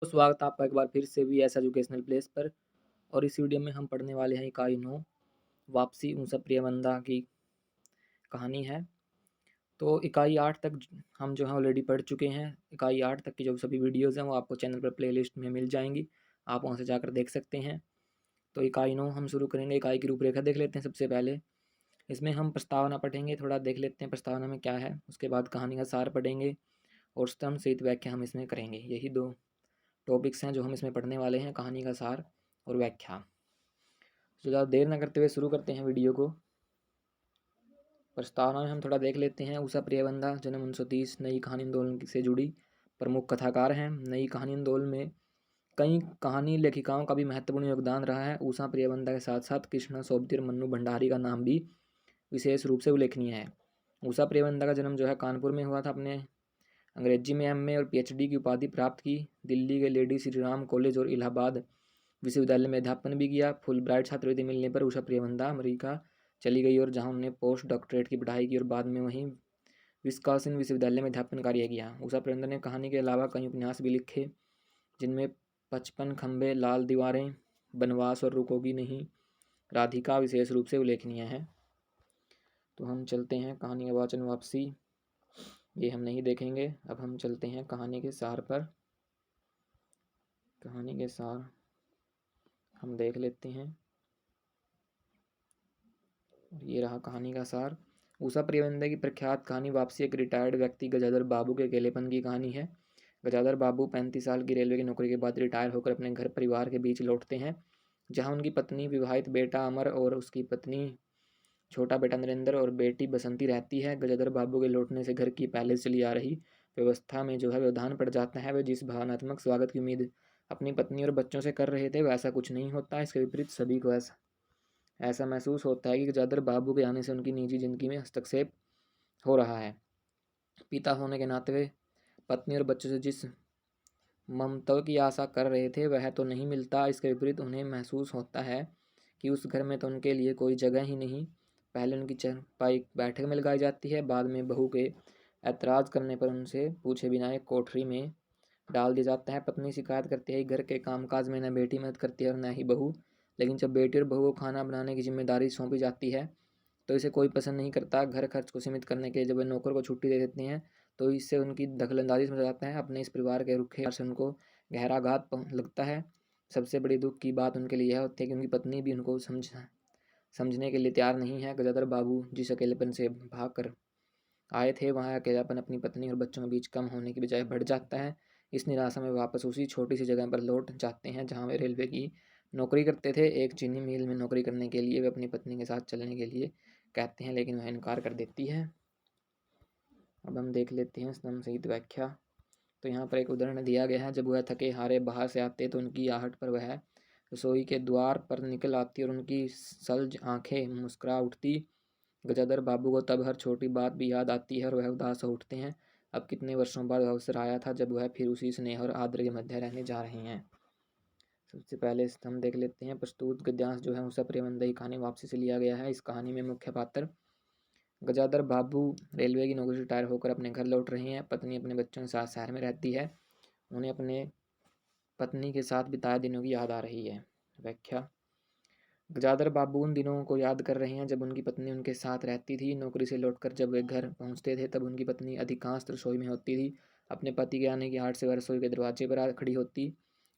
तो स्वागत है आपका एक बार फिर से भी एस एजुकेशनल प्लेस पर। और इस वीडियो में हम पढ़ने वाले हैं इकाई 9 वापसी ऊंसा प्रियवंदा की कहानी है। तो इकाई 8 तक हम जो है ऑलरेडी पढ़ चुके हैं। इकाई 8 तक की जो सभी वीडियोज़ हैं वो आपको चैनल पर प्लेलिस्ट में मिल जाएंगी, आप वहां से जाकर देख सकते हैं। तो इकाई 9 हम शुरू करेंगे। इकाई की रूपरेखा देख लेते हैं। सबसे पहले इसमें हम प्रस्तावना पढ़ेंगे, थोड़ा देख लेते हैं प्रस्तावना में क्या है। उसके बाद कहानी का सार पढ़ेंगे और स्तंभ सहित व्याख्या हम इसमें करेंगे। यही दो टॉपिक्स हैं जो हम इसमें पढ़ने वाले हैं, कहानी का सार और व्याख्या। तो ज़्यादा देर न करते हुए शुरू करते हैं वीडियो को। प्रस्तावना में हम थोड़ा देख लेते हैं। उषा प्रियवंदा जन्म 1930 नई कहानी आंदोलन से जुड़ी प्रमुख कथाकार हैं। नई कहानी आंदोलन में कई कहानी लेखिकाओं का भी महत्वपूर्ण योगदान रहा है। उषा प्रियवंदा के साथ साथ कृष्णा सोबती और मन्नू भंडारी का नाम भी विशेष रूप से उल्लेखनीय है। उषा प्रियवंदा का जन्म जो है कानपुर में हुआ था। अपने अंग्रेजी में एमए और पीएचडी की उपाधि प्राप्त की। दिल्ली के लेडी श्री राम कॉलेज और इलाहाबाद विश्वविद्यालय में अध्यापन भी किया। फुल ब्राइट छात्रवृत्ति मिलने पर उषा प्रियवंदा अमेरिका चली गई और जहां उन्होंने पोस्ट डॉक्टरेट की पढ़ाई की और बाद में वहीं विस्कॉन्सिन विश्वविद्यालय में अध्यापन कार्य किया। उषा प्रियवंदा ने कहानी के अलावा कई उपन्यास भी लिखे, जिनमें 55 खंबे, लाल दीवारें, बनवास और रुकोगी नहीं, राधिका विशेष रूप से उल्लेखनीय है। तो हम चलते हैं कहानी का वाचन वापसी, ये हम नहीं देखेंगे। अब हम चलते हैं कहानी के सार पर। कहानी के सार हम देख लेते हैं। ये रहा कहानी का सार। उषा प्रियवंदा की प्रख्यात कहानी वापसी एक रिटायर्ड व्यक्ति गजाधर बाबू के अकेलेपन की कहानी है। गजाधर बाबू 35 साल की रेलवे की नौकरी के बाद रिटायर होकर अपने घर परिवार के बीच लौटते हैं, जहां उनकी पत्नी, विवाहित बेटा अमर और उसकी पत्नी, छोटा बेटा नरेंद्र और बेटी बसंती रहती है। गजाधर बाबू के लौटने से घर की पहले चली आ रही व्यवस्था में जो है व्यवधान पड़ जाता है। वे जिस भावनात्मक स्वागत की उम्मीद अपनी पत्नी और बच्चों से कर रहे थे वैसा कुछ नहीं होता। इसके विपरीत सभी को ऐसा ऐसा महसूस होता है कि गजाधर बाबू के आने से उनकी निजी जिंदगी में हस्तक्षेप हो रहा है। पिता होने के नाते वे पत्नी और बच्चों से जिस ममत्व की आशा कर रहे थे वह तो नहीं मिलता। इसके विपरीत उन्हें महसूस होता है कि उस घर में तो उनके लिए कोई जगह ही नहीं। पहले उनकी चारपाई बैठक में लगाई जाती है, बाद में बहू के ऐतराज़ करने पर उनसे पूछे बिना एक कोठरी में डाल दिया जाता है। पत्नी शिकायत करती है कि घर के कामकाज में न बेटी मदद करती है और न ही बहू। लेकिन जब बेटी और बहू को खाना बनाने की जिम्मेदारी सौंपी जाती है तो इसे कोई पसंद नहीं करता। घर खर्च को सीमित करने के जब वे नौकर को छुट्टी दे देते हैं तो इससे उनकी दखलंदाजी समझ जाता है। अपने इस परिवार के रुखे से उनको गहरा आघात लगता है। सबसे बड़ी दुख की बात उनके लिए यह होती है कि उनकी पत्नी भी उनको समझने के लिए तैयार नहीं है। गजाधर बाबू जिस अकेलेपन से भाग कर आए थे वहाँ अकेलापन अपनी पत्नी और बच्चों के बीच कम होने की बजाय बढ़ जाता है। इस निराशा में वापस उसी छोटी सी जगह पर लौट जाते हैं जहाँ वे रेलवे की नौकरी करते थे। एक चीनी मिल में नौकरी करने के लिए वे अपनी पत्नी के साथ चलने के लिए कहते हैं, लेकिन वह इनकार कर देती है। अब हम देख लेते हैं स्तंभ सहित व्याख्या। तो यहाँ पर एक उदाहरण दिया गया है। जब वह थके हारे बाहर से आते तो उनकी आहट पर वह रसोई के द्वार पर निकल आती और उनकी सल्ज आंखें मुस्कुरा उठती। गजाधर बाबू को तब हर छोटी बात भी याद आती है और वह उदास हो उठते हैं। अब कितने वर्षों बाद अवसर आया था जब वह फिर उसी स्नेह और आदर के मध्य रहने जा रहे हैं। सबसे पहले हम देख लेते हैं प्रस्तुत गद्यांश जो है उषा प्रियवंदा की कहानी वापसी से लिया गया है। इस कहानी में मुख्य पात्र गजाधर बाबू रेलवे की नौकरी से रिटायर होकर अपने घर लौट रहे हैं। पत्नी अपने बच्चों के साथ शहर में रहती है। उन्हें अपने पत्नी के साथ बिताए दिनों की याद आ रही है। व्याख्या। गजाधर बाबू उन दिनों को याद कर रहे हैं जब उनकी पत्नी उनके साथ रहती थी। नौकरी से लौटकर जब वे घर पहुंचते थे तब उनकी पत्नी अधिकांश रसोई में होती थी। अपने पति के आने की आहट से वह रसोई के दरवाजे पर खड़ी होती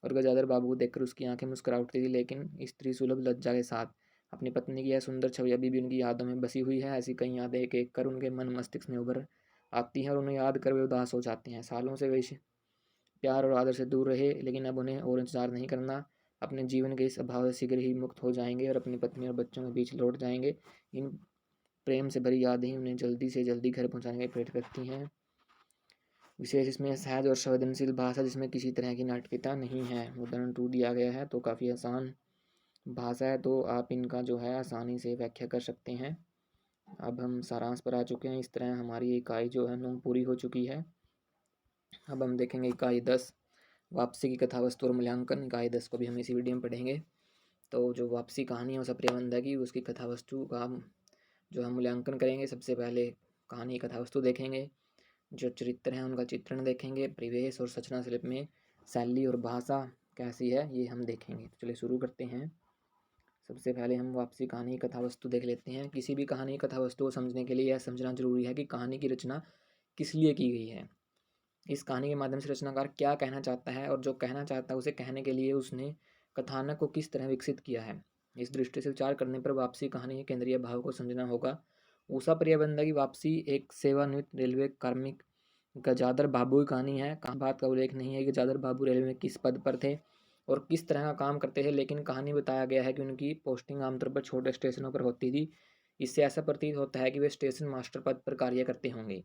और गजाधर बाबू को देखकर उसकी आंखें मुस्कुरा उठती थी, लेकिन स्त्री सुलभ लज्जा के साथ। अपनी पत्नी की यह सुंदर छवि अभी भी उनकी यादों में बसी हुई है। ऐसी कई यादें एक एक कर उनके मन मस्तिष्क में उभर आती हैं और उन्हें याद कर वे उदास हो जाते हैं। सालों से वे प्यार और आदर से दूर रहे, लेकिन अब उन्हें और इंतजार नहीं करना। अपने जीवन के इस अभाव से शीघ्र ही मुक्त हो जाएंगे और अपनी पत्नी और बच्चों के बीच लौट जाएंगे। इन प्रेम से भरी यादें ही उन्हें जल्दी से जल्दी घर पहुंचाने के प्रेरित करती हैं। विशेष इसमें सहज और संवेदनशील भाषा जिसमें किसी तरह की नाटकीयता नहीं है। उदाहरण 2 दिया गया है। तो काफ़ी आसान भाषा है, तो आप इनका जो है आसानी से व्याख्या कर सकते हैं। अब हम सारांश पर आ चुके हैं। इस तरह हमारी इकाई जो है 9 पूरी हो चुकी है। अब हम देखेंगे इकाई 10 वापसी की कथा वस्तु और मूल्यांकन। इकाई 10 को भी हम इसी वीडियो में पढ़ेंगे। तो जो वापसी कहानी है उस प्रियवंदा की, उसकी कथा वस्तु का हम जो हम मूल्यांकन करेंगे। सबसे पहले कहानी कथा वस्तु देखेंगे, जो चरित्र हैं उनका चित्रण देखेंगे, परिवेश और संरचना शिल्प में शैली और भाषा कैसी है ये हम देखेंगे। तो चलिए शुरू करते हैं। सबसे पहले हम वापसी कहानी की कथा वस्तु देख लेते हैं। किसी भी कहानी की कथा वस्तु को समझने के लिए यह समझना जरूरी है कि कहानी की रचना किस लिए की गई है। इस कहानी के माध्यम से रचनाकार क्या कहना चाहता है और जो कहना चाहता है उसे कहने के लिए उसने कथानक को किस तरह विकसित किया है। इस दृष्टि से विचार करने पर वापसी कहानी के केंद्रीय भाव को समझना होगा। ऊषा प्रियबंदा की वापसी एक सेवानिवृत्त रेलवे कार्मिक गजाधर बाबू की कहानी है। कहाँ बात का उल्लेख नहीं है कि गजाधर बाबू रेलवे में किस पद पर थे और किस तरह का काम करते थे, लेकिन कहानी बताया गया है कि उनकी पोस्टिंग आमतौर पर छोटे स्टेशनों पर होती थी। इससे ऐसा प्रतीत होता है कि वे स्टेशन मास्टर पद पर कार्य करते होंगे।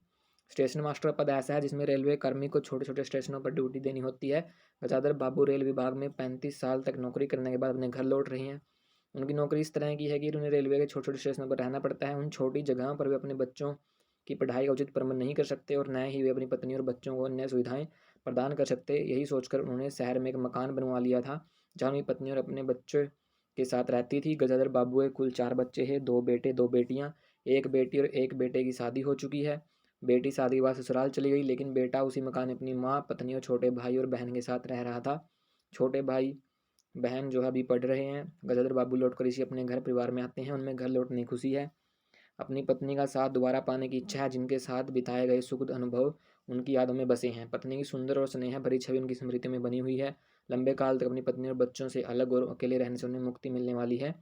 स्टेशन मास्टर पद ऐसा है जिसमें रेलवे कर्मी को छोटे छोटे स्टेशनों पर ड्यूटी देनी होती है। गजाधर बाबू रेल विभाग में 35 साल तक नौकरी करने के बाद अपने घर लौट रहे हैं। उनकी नौकरी इस तरह की है कि उन्हें रेलवे के छोटे छोटे स्टेशनों पर रहना पड़ता है। उन छोटी जगहों पर वे अपने बच्चों की पढ़ाई का उचित प्रबंध नहीं कर सकते और न ही वे अपनी पत्नी और बच्चों को अन्य सुविधाएं प्रदान कर सकते। यही सोचकर उन्होंने शहर में एक मकान बनवा लिया था जहाँ उनकी पत्नी और अपने बच्चों के साथ रहती थी। गजाधर बाबू के कुल 4 बच्चे हैं, 2 बेटे 2 बेटियाँ। एक बेटी और एक बेटे की शादी हो चुकी है। बेटी शादी के बाद ससुराल चली गई, लेकिन बेटा उसी मकान में अपनी माँ, पत्नी और छोटे भाई और बहन के साथ रह रहा था। छोटे भाई बहन जो है अभी पढ़ रहे हैं। गजाधर बाबू लौटकर इसी अपने घर परिवार में आते हैं। उनमें घर लौटने की खुशी है, अपनी पत्नी का साथ दोबारा पाने की इच्छा है, जिनके साथ बिताए गए सुखद अनुभव उनकी यादों में बसे हैं। पत्नी की सुंदर और स्नेह भरी छवि उनकी स्मृति में बनी हुई है। लंबे काल तक अपनी पत्नी और बच्चों से अलग और अकेले रहने से उन्हें मुक्ति मिलने वाली है,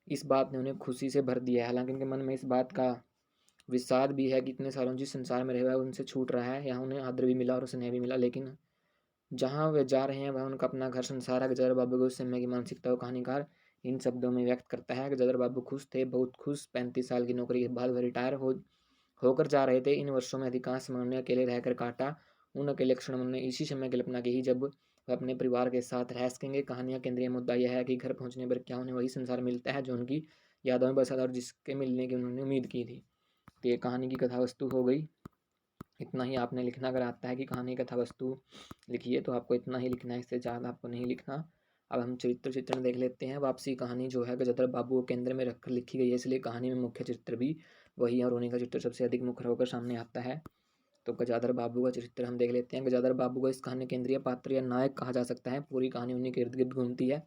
इस बात ने उन्हें खुशी से भर दिया है। हालांकि उनके मन में इस बात का विषाद भी है कि इतने सालों जिस संसार में रहे हुए उनसे छूट रहा है। यहाँ उन्हें आदर भी मिला और स्नेह भी मिला, लेकिन जहाँ वे जा रहे हैं वह उनका अपना घर संसार है। गजाधर बाबू के उस समय की मानसिकता को कहानीकार इन शब्दों में व्यक्त करता है। गजाधर बाबू खुश थे, बहुत खुश। 35 साल की नौकरी के बाद वह रिटायर होकर जा रहे थे। इन वर्षों में अधिकांश समय उन्होंने अकेले रहकर काटा। उन अकेले क्षण उन्होंने इसी समय कल्पना की जब वह अपने परिवार के साथ रह सकेंगे। कहानी का केंद्रीय मुद्दा यह है कि घर पहुंचने पर क्या उन्हें वही संसार मिलता है जो उनकी यादों में बसा था और जिसके मिलने की उन्होंने उम्मीद की थी। तो ये कहानी की कथा वस्तु हो गई। इतना ही आपने लिखना। अगर आता है कि कहानी कथा वस्तु लिखिए तो आपको इतना ही लिखना है, इससे ज़्यादा आपको नहीं लिखना। अब हम चरित्र चित्रण देख लेते हैं। वापसी कहानी जो है गजाधर बाबू को केंद्र में रखकर लिखी गई है, इसलिए कहानी में मुख्य चरित्र भी वही है और उन्हीं का चित्र सबसे अधिक मुख्य होकर सामने आता है। तो गजाधर बाबू का चरित्र हम देख लेते हैं। गजाधर बाबू को इस कहानी केंद्रीय पात्र या नायक कहा जा सकता है। पूरी कहानी उन्हीं के इर्द गिर्द घूमती है।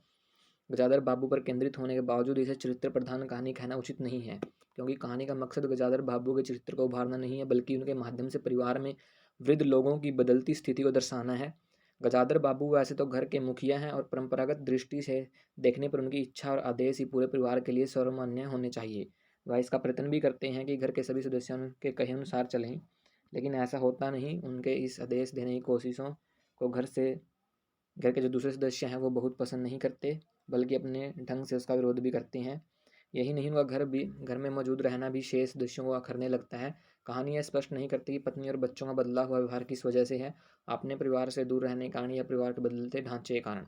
गजाधर बाबू पर केंद्रित होने के बावजूद इसे चरित्र प्रधान कहानी कहना उचित नहीं है, क्योंकि कहानी का मकसद गजाधर बाबू के चरित्र को उभारना नहीं है, बल्कि उनके माध्यम से परिवार में वृद्ध लोगों की बदलती स्थिति को दर्शाना है। गजाधर बाबू वैसे तो घर के मुखिया हैं और परंपरागत दृष्टि से देखने पर उनकी इच्छा और आदेश ही पूरे परिवार के लिए सर्वमान्य होने चाहिए। वह इसका प्रयत्न भी करते हैं कि घर के सभी सदस्यों के कहे अनुसार चलें, लेकिन ऐसा होता नहीं। उनके इस आदेश देने की कोशिशों को घर के जो दूसरे सदस्य हैं वो बहुत पसंद नहीं करते, बल्कि अपने ढंग से उसका विरोध भी करते हैं। यही नहीं, उनका घर में मौजूद रहना भी शेष सदस्यों को अखरने लगता है। कहानी यह स्पष्ट नहीं करती कि पत्नी और बच्चों का बदला हुआ व्यवहार किस वजह से है, अपने परिवार से दूर रहने के कारण या परिवार के बदलते ढांचे के कारण।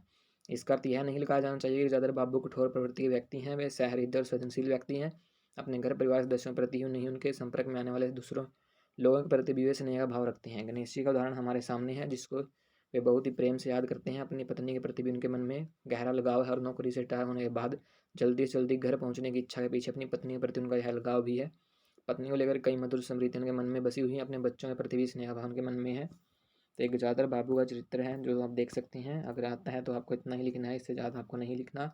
इसका अर्थ यह नहीं लिखा जाना चाहिए कि गजाधर बाबू कठोर प्रवृत्ति के व्यक्ति हैं। वे सहृदय और संवेदनशील व्यक्ति हैं। अपने घर परिवार सदस्यों के प्रति ही नहीं, उनके संपर्क में आने वाले दूसरों लोगों के प्रति भी वे स्नेह का भाव रखते हैं। गणेश जी का उदाहरण हमारे सामने है, जिसको वे बहुत ही प्रेम से याद करते हैं। अपनी पत्नी के प्रति भी उनके मन में गहरा लगाव है और नौकरी से रिटायर होने के बाद जल्दी से जल्दी घर पहुंचने की इच्छा के पीछे अपनी पत्नी के प्रति उनका यह लगाव भी है। पत्नी को लेकर कई मधुर स्मृतियां उनके मन में बसी हुई हैं। अपने बच्चों के प्रति भी स्नेह भाव उनके मन में है। तो एक गजाधर बाबू का चरित्र है जो आप देख सकते हैं। अगर आता है तो आपको इतना ही लिखना है, इससे ज़्यादा आपको नहीं लिखना।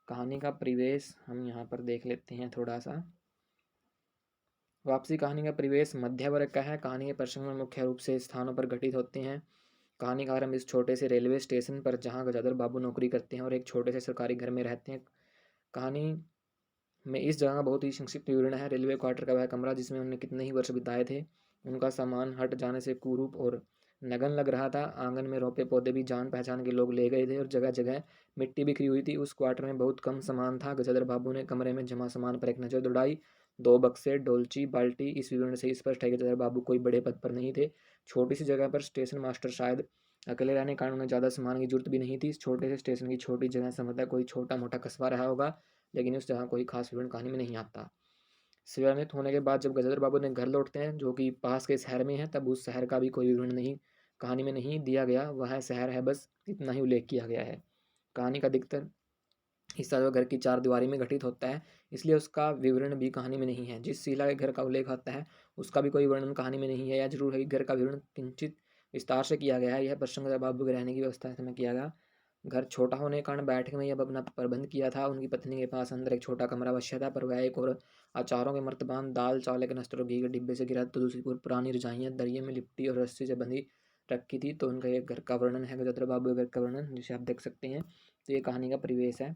कहानी का परिवेश हम यहाँ पर देख लेते हैं थोड़ा सा। वापसी कहानी का परिवेश मध्य वर्ग का है। कहानी के प्रसंग में मुख्य रूप से स्थानों पर घटित होते हैं। कहानी का आरंभ इस छोटे से रेलवे स्टेशन पर जहां गजाधर बाबू नौकरी करते हैं और एक छोटे से सरकारी घर में रहते हैं। कहानी में इस जगह का बहुत ही संक्षिप्त विवरण है। रेलवे क्वार्टर का वह कमरा जिसमें उन्होंने कितने ही वर्ष बिताए थे, उनका सामान हट जाने से कुरूप और नगन लग रहा था। आंगन में रोपे पौधे भी जान पहचान के लोग ले गए थे और जगह जगह मिट्टी बिखरी हुई थी। उस क्वार्टर में बहुत कम सामान था। गजाधर बाबू ने कमरे में जमा सामान पर एक नज़र दौड़ाई। 2 बक्से, डोलची, बाल्टी। इस विवरण से स्पष्ट है कि गजाधर बाबू कोई बड़े पद पर नहीं थे। छोटी सी जगह पर स्टेशन मास्टर शायद अकेले रहने के कारण उन्हें ज़्यादा सामान की जरूरत भी नहीं थी। इस छोटे से स्टेशन की छोटी जगह संभवतः कोई छोटा मोटा कस्बा रहा होगा, लेकिन उस जगह कोई खास विवरण कहानी में नहीं आता। सेवानिवृत्त होने के बाद जब गजेंद्र बाबू ने घर लौटते हैं जो कि पास के शहर में है, तब उस शहर का भी कोई विवरण नहीं कहानी में नहीं दिया गया। वह शहर है, बस इतना ही उल्लेख किया गया है। कहानी का अधिकतर हिस्सा जो घर की चार दीवारी में घटित होता है, इसलिए उसका विवरण भी कहानी में नहीं है। जिस शिला के घर का उल्लेख आता है उसका भी कोई वर्णन कहानी में नहीं है। या जरूर है कि घर का विवरण किंचित विस्तार से किया गया है। यह प्रसंग गजर बाबू के रहने की व्यवस्था में किया गया। घर छोटा होने के कारण बैठक में अब अपना प्रबंध किया था। उनकी पत्नी के पास अंदर एक छोटा कमरा अवश्य था, पर वह एक और अचारों के मर्तबान, दाल चावल के नस्तर और घी के डिब्बे से गिरा तो दूसरी पुरानी रजाइयाँ दरिये में लिपटी और रस्सी से बंधी रखी थी। तो उनका एक घर का वर्णन है, गजोदर बाबू के घर का वर्णन, जिसे आप देख सकते हैं। तो ये कहानी का परिवेश है।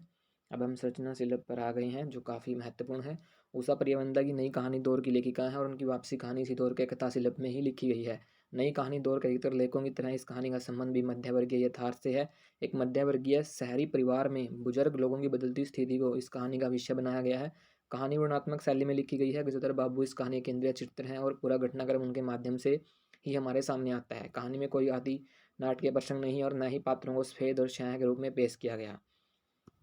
अब हम संरचना शिल्प पर आ गए हैं, जो काफ़ी महत्वपूर्ण है। उषा प्रियवंदा की नई कहानी दौर की लेखिका है और उनकी वापसी कहानी इसी दौर के कथा शिल्प में ही लिखी गई है। नई कहानी दौर के अधिकतर लेखकों की तरह इस कहानी का संबंध भी मध्यवर्गीय यथार्थ से है। एक मध्यवर्गीय शहरी परिवार में बुजुर्ग लोगों की बदलती स्थिति को इस कहानी का विषय बनाया गया है। कहानी वर्णनात्मक शैली में लिखी गई है। गजोदर बाबू इस कहानी के केंद्रीय चित्र हैं और पूरा घटनाक्रम उनके माध्यम से ही हमारे सामने आता है। कहानी में कोई आदि नाटकीय प्रसंग नहीं और न ही पात्रों को सफेद और छाया के रूप में पेश किया गया।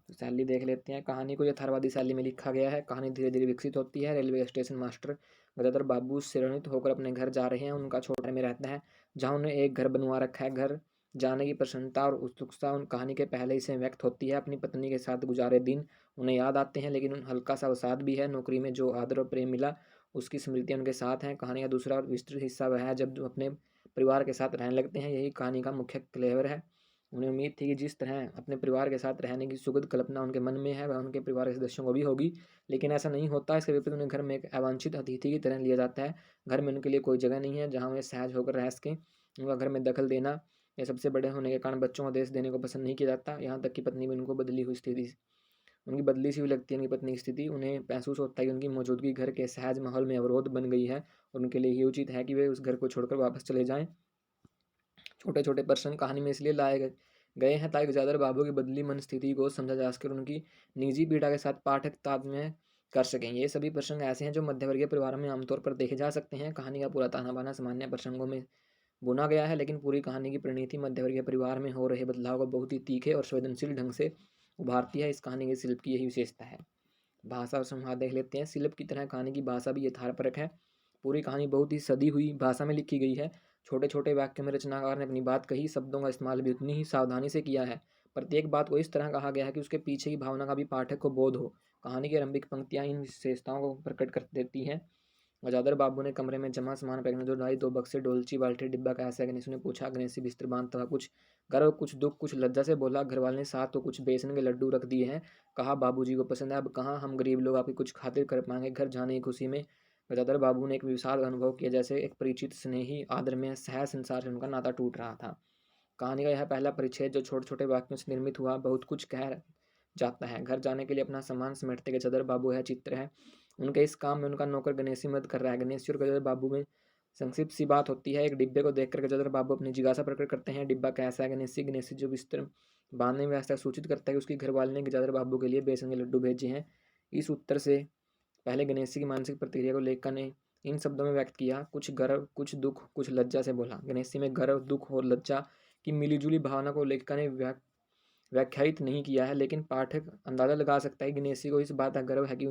तो शैली देख लेते हैं। कहानी को यथार्थवादी शैली में लिखा गया है। कहानी धीरे धीरे विकसित होती है। रेलवे स्टेशन मास्टर गदाधर बाबू श्रेणित होकर अपने घर जा रहे हैं। उनका छोटा में रहता है, जहाँ उन्हें एक घर बनवा रखा है। घर जाने की प्रसन्नता और उत्सुकता उन कहानी के पहले ही से व्यक्त होती है। अपनी पत्नी के साथ गुजारे दिन उन्हें याद आते हैं, लेकिन उन हल्का सा अवसाद भी है। नौकरी में जो आदर और प्रेम मिला, उसकी स्मृतियाँ उनके साथ हैं। कहानी का दूसरा और विस्तृत हिस्सा वह है जब अपने परिवार के साथ रहने लगते हैं। यही कहानी का मुख्य क्लेवर है। उन्हें उम्मीद थी कि जिस तरह अपने परिवार के साथ रहने की सुखद कल्पना उनके मन में है, वह उनके परिवार के सदस्यों को भी होगी, लेकिन ऐसा नहीं होता। इसके विपरीत उन्हें घर में एक अवांछित अतिथि की तरह लिया जाता है। घर में उनके लिए कोई जगह नहीं है जहाँ वे सहज होकर रह सकें। उनका घर में दखल देना या सबसे बड़े होने के कारण बच्चों को आदेश देने को पसंद नहीं किया जाता। यहाँ तक कि पत्नी भी उनको उनकी बदली सी हुई लगती है। उनकी पत्नी की स्थिति, उन्हें महसूस होता है कि उनकी मौजूदगी घर के सहज माहौल में अवरोध बन गई है और उनके लिए ये उचित है कि वे उस घर को छोड़कर वापस चले जाएं। छोटे छोटे प्रसंग कहानी में इसलिए लाए गए हैं ताकि गजाधर बाबू की बदली मन स्थिति को समझा जा सके और उनकी निजी पीड़ा के साथ पाठक तादात्म्य कर सकें। ये सभी प्रसंग ऐसे हैं जो मध्यवर्गीय परिवारों में आमतौर पर देखे जा सकते हैं। कहानी का पूरा ताना बाना सामान्य प्रसंगों में बुना गया है, लेकिन पूरी कहानी की परिणति मध्यवर्गीय परिवार में हो रहे बदलाव को बहुत ही तीखे और संवेदनशील ढंग से उभारती है। इस कहानी के शिल्प की यही विशेषता है। भाषा और संवाद देख लेते हैं। शिल्प की तरह कहानी की भाषा भी यथार्थपरक है। पूरी कहानी बहुत ही सदी हुई भाषा में लिखी गई है। छोटे छोटे वाक्यों में रचनाकार ने अपनी बात कही, शब्दों का इस्तेमाल भी उतनी ही सावधानी से किया है। प्रत्येक बात को इस तरह कहा गया है कि उसके पीछे की भावना का भी पाठक को बोध हो। कहानी की आरंभिक पंक्तियां इन विशेषताओं को प्रकट कर देती हैं। गजाधर बाबू ने कमरे में जमा सामान फेंकने जो लाई, दो बक्से, डोलची, बाल्टी, डिब्बा कैसा है? गणेश ने पूछा। गणेश बिस्तर बांधता हुआ कुछ गर्व, कुछ दुख, कुछ लज्जा से बोला। घर वाले ने साथ तो कुछ बेसन के लड्डू रख दिए हैं। कहा बाबूजी को पसंद है। अब कहाँ हम गरीब लोग आपकी कुछ खातिर कर पाएंगे? घर जाने की खुशी में गजाधर बाबू ने एक विषाद अनुभव किया, जैसे एक परिचित स्नेही आदर में सहज संसार से उनका नाता टूट रहा था। कहानी का यह पहला परिच्छेद जो छोटे छोटे वाक्यों से निर्मित हुआ, बहुत कुछ कह जाता है। घर जाने के लिए अपना सामान समेटते गजाधर बाबू है चित्र है। उनके इस काम में उनका नौकर गणेशी मदद कर रहा है। गणेशी और गजाधर बाबू में संक्षिप्त सी बात होती है। एक डिब्बे को देखकर गजाधर बाबू अपनी जिज्ञासा प्रकट करते हैं। डिब्बा कैसा है? गणेशी जो बिस्तर बांधने में व्यवस्था सूचित करता है कि उसकी घरवाले ने गजाधर बाबू के लिए बेसन के लड्डू भेजे हैं। इस उत्तर से पहले गणेशी की मानसिक प्रतिक्रिया को लेखक ने इन शब्दों में व्यक्त किया। कुछ गर्व, कुछ दुख, कुछ लज्जा से बोला। गणेशी में गर्व, दुख और लज्जा की मिलीजुली भावना को लेखक ने व्याख्यायित नहीं किया है, लेकिन पाठक अंदाजा लगा सकता है कि गणेशी को इस बात का गर्व है कि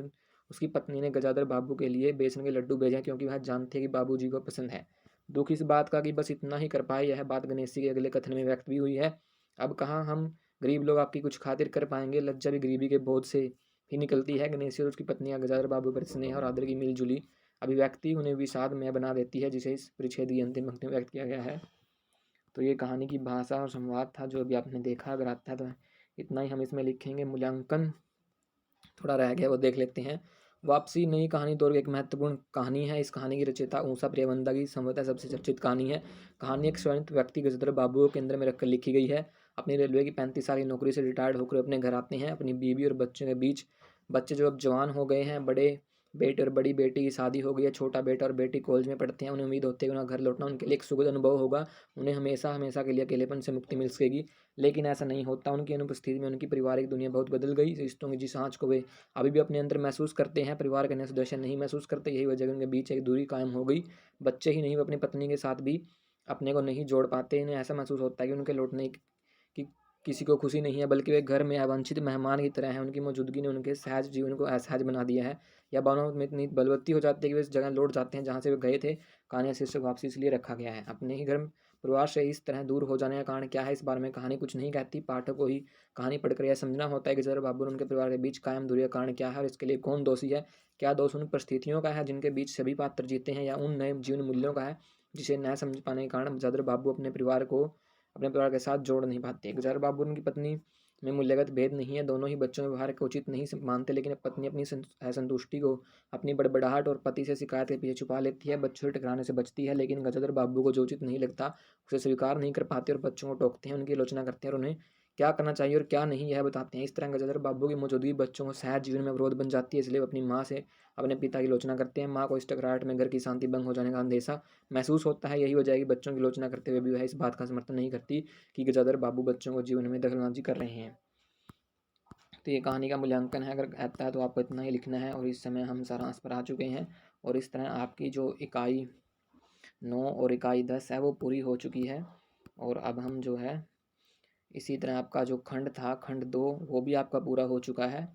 उसकी पत्नी ने गजाधर बाबू के लिए बेसन के लड्डू भेजे, क्योंकि वह जानती है कि बाबूजी को पसंद है। दुख इस बात का कि बस इतना ही कर पाए। यह बात गणेशी के अगले कथन में व्यक्त भी हुई है। अब कहाँ हम गरीब लोग आपकी कुछ खातिर कर पाएंगे? लज्जा भी गरीबी के बोझ से ही निकलती है। गणेशी और उसकी पत्नी गजाधर बाबू पर स्नेह और आदर की मिलजुली अभिव्यक्ति उन्हें विषाद में बना देती है, जिसे इस परिच्छेद की अंतिम पंक्ति में व्यक्त किया गया है। तो ये कहानी की भाषा और संवाद था जो अभी आपने देखा। अगर आता है तो इतना ही हम इसमें लिखेंगे। मूल्यांकन थोड़ा रह गया, वो देख लेते हैं। वापसी नई कहानी दौर की एक महत्वपूर्ण कहानी है। इस कहानी की रचयिता ऊषा प्रियवंदा की संभवतः सबसे चर्चित कहानी है। कहानी एक स्वयं व्यक्ति गजधर बाबू को केंद्र में रखकर लिखी गई है। अपनी रेलवे की 35 साल की नौकरी से रिटायर्ड होकर अपने घर आते हैं। अपनी बीवी और बच्चों के बीच, बच्चे जो अब जवान हो गए हैं, बड़े बेटे और बड़ी बेटी की शादी हो गई है, छोटा बेटा और बेटी कॉलेज में पढ़ते हैं। उन्हें उम्मीद होती है कि उनका घर लौटना उनके लिए एक सुखद अनुभव होगा। उन्हें हमेशा हमेशा के लिए अकेलेपन से मुक्ति मिल सकेगी, लेकिन ऐसा नहीं होता। उनकी अनुपस्थिति में उनकी पारिवारिक दुनिया बहुत बदल गई। रिश्तों की जिस आँच को वे अभी भी अपने अंदर महसूस करते हैं, परिवार के अन्य सदस्य नहीं महसूस करते। यही वजह उनके बीच एक दूरी कायम हो गई। बच्चे ही नहीं, वो अपनी पत्नी के साथ भी अपने को नहीं जोड़ पाते। इन्हें ऐसा महसूस होता है कि उनके लौटने की किसी को खुशी नहीं है, बल्कि वे घर में अवांछित मेहमान की तरह हैं। उनकी मौजूदगी ने उनके सहज जीवन को असहज बना दिया है। या भावनाओं में इतनी बलवत्ती हो जाती है कि वे इस जगह लौट जाते हैं जहाँ से वे गए थे। कहानी शीर्षक वापसी इसलिए रखा गया है। अपने ही घर परिवार से इस तरह दूर हो जाने का कारण क्या है, इस बारे में कहानी कुछ नहीं कहती। पाठक को ही कहानी पढ़कर यह समझना होता है कि जरा बाबू और उनके परिवार के बीच कायम दूरी का कारण क्या है और इसके लिए कौन दोषी है। क्या दोष उन परिस्थितियों का है जिनके बीच सभी पात्र जीते हैं, या उन नए जीवन मूल्यों का है जिसे न समझ पाने के कारण गजाधर बाबू अपने परिवार के साथ जोड़ नहीं पाते। गजाधर बाबू और उनकी पत्नी में मूल्यगत भेद नहीं है, दोनों ही बच्चों में व्यवहार को उचित नहीं मानते, लेकिन पत्नी अपनी असंतुष्टि को अपनी बड़बड़ाहट और पति से शिकायत के पीछे छुपा लेती है, बच्चों से टकराने से बचती है। लेकिन गजाधर बाबू को जो उचित नहीं लगता उसे स्वीकार नहीं कर पाते और बच्चों को टोकते हैं, उनकी आलोचना करते हैं और उन्हें क्या करना चाहिए और क्या नहीं यह बताते हैं। इस तरह गजाधर बाबू की मौजूदगी बच्चों को सहज जीवन में अवरोध बन जाती है, इसलिए वो अपनी माँ से अपने पिता की आलोचना करते हैं। माँ को इस टकराहट में घर की शांति भंग हो जाने का अंदेशा महसूस होता है। यही वजह है कि बच्चों की आलोचना करते हुए भी वह इस बात का समर्थन नहीं करती कि गजाधर बाबू बच्चों को जीवन में दखलंदाजी कर रहे हैं। तो ये कहानी का मूल्यांकन है, अगर आता है तो आपको इतना ही लिखना है। और इस समय हम सारांश पर आ चुके हैं और इस तरह आपकी जो इकाई 9 और इकाई 10 है वो पूरी हो चुकी है। और अब हम जो है इसी तरह आपका जो खंड था खंड 2 वो भी आपका पूरा हो चुका है।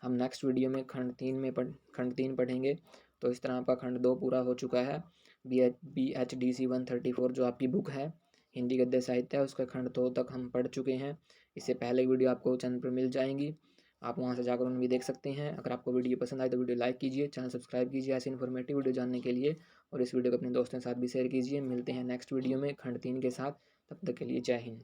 हम नेक्स्ट वीडियो में खंड 3 पढ़ेंगे। तो इस तरह आपका खंड 2 पूरा हो चुका है। BHDC 134 जो आपकी बुक है हिंदी गद्य साहित्य है, उसका खंड 2 तक हम पढ़ चुके हैं। इससे पहले वीडियो आपको चैनल पर मिल जाएंगी, आप वहां से जाकर उन्हें भी देख सकते हैं। अगर आपको वीडियो पसंद आए तो वीडियो लाइक कीजिए, चैनल सब्सक्राइब कीजिए ऐसे इन्फॉर्मेटिव वीडियो जानने के लिए, और इस वीडियो को अपने दोस्तों के साथ भी शेयर कीजिए। मिलते हैं नेक्स्ट वीडियो में खंड 3 के साथ, तब तक के लिए जय हिंद।